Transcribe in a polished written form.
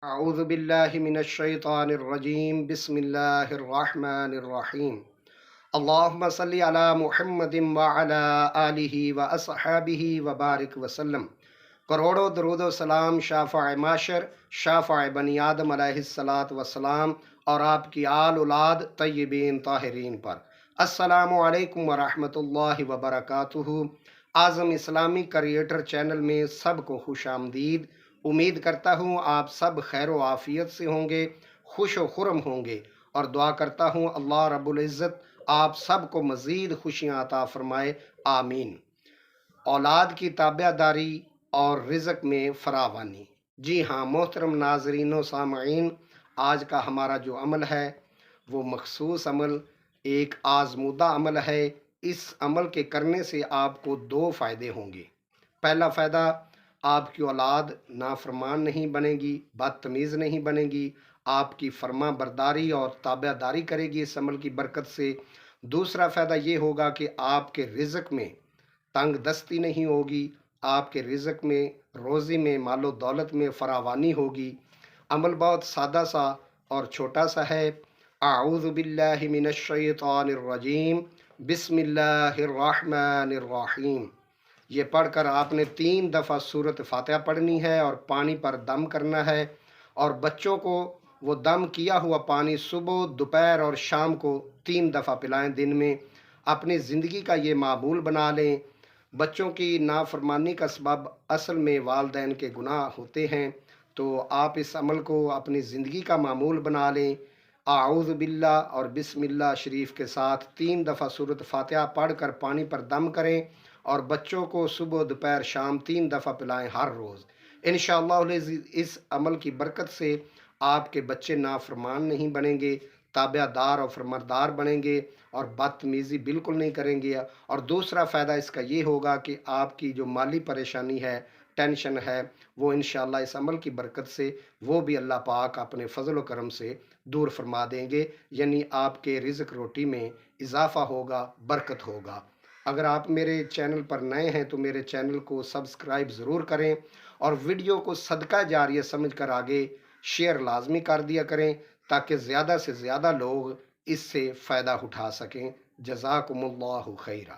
اعوذ باللہ من الشیطان الرجیم بسم اللہ الرحمن الرحیم اللہم صلی علی محمد وعلی آلہ واصحابہ وبارک وسلم۔ کروڑوں درود و سلام شافع معاشر، شافع بنی آدم علیہ السلام اور آپ کی آل اولاد طیبین طاہرین پر۔ السلام علیکم ورحمۃ اللہ وبرکاتہ۔ اعظم اسلامی کریٹر چینل میں سب کو خوش آمدید۔ امید کرتا ہوں آپ سب خیر و عافیت سے ہوں گے، خوش و خرم ہوں گے، اور دعا کرتا ہوں اللہ رب العزت آپ سب کو مزید خوشیاں عطا فرمائے، آمین۔ اولاد کی تابع داری اور رزق میں فراوانی۔ جی ہاں محترم ناظرین و سامعین، آج کا ہمارا جو عمل ہے وہ مخصوص عمل، ایک آزمودہ عمل ہے۔ اس عمل کے کرنے سے آپ کو دو فائدے ہوں گے۔ پہلا فائدہ، آپ کی اولاد نافرمان نہیں بنے گی، بدتمیز نہیں بنے گی، آپ کی فرما برداری اور تابع داری کرے گی اس عمل کی برکت سے۔ دوسرا فائدہ یہ ہوگا کہ آپ کے رزق میں تنگ دستی نہیں ہوگی، آپ کے رزق میں، روزی میں، مال و دولت میں فراوانی ہوگی۔ عمل بہت سادہ سا اور چھوٹا سا ہے۔ اعوذ باللہ من الشیطان الرجیم، بسم اللہ الرحمن الرحیم۔ یہ پڑھ کر آپ نے 3 دفعہ سورۃ فاتحہ پڑھنی ہے اور پانی پر دم کرنا ہے، اور بچوں کو وہ دم کیا ہوا پانی صبح، دوپہر اور شام کو 3 دفعہ پلائیں دن میں۔ اپنی زندگی کا یہ معمول بنا لیں۔ بچوں کی نافرمانی کا سبب اصل میں والدین کے گناہ ہوتے ہیں، تو آپ اس عمل کو اپنی زندگی کا معمول بنا لیں۔ اعوذ باللہ اور بسم اللہ شریف کے ساتھ 3 دفعہ سورۃ فاتحہ پڑھ کر پانی پر دم کریں، اور بچوں کو صبح، دوپہر، شام 3 دفعہ پلائیں ہر روز۔ انشاءاللہ العزیز اس عمل کی برکت سے آپ کے بچے نافرمان نہیں بنیں گے، تابع دار اور فرماندار بنیں گے، اور بدتمیزی بالکل نہیں کریں گے۔ اور دوسرا فائدہ اس کا یہ ہوگا کہ آپ کی جو مالی پریشانی ہے، ٹینشن ہے، وہ انشاءاللہ اس عمل کی برکت سے وہ بھی اللہ پاک اپنے فضل و کرم سے دور فرما دیں گے، یعنی آپ کے رزق روٹی میں اضافہ ہوگا، برکت ہوگا۔ اگر آپ میرے چینل پر نئے ہیں تو میرے چینل کو سبسکرائب ضرور کریں، اور ویڈیو کو صدقہ جاریہ سمجھ کر آگے شیئر لازمی کر دیا کریں، تاکہ زیادہ سے زیادہ لوگ اس سے فائدہ اٹھا سکیں۔ جزاکم اللہ خیرہ۔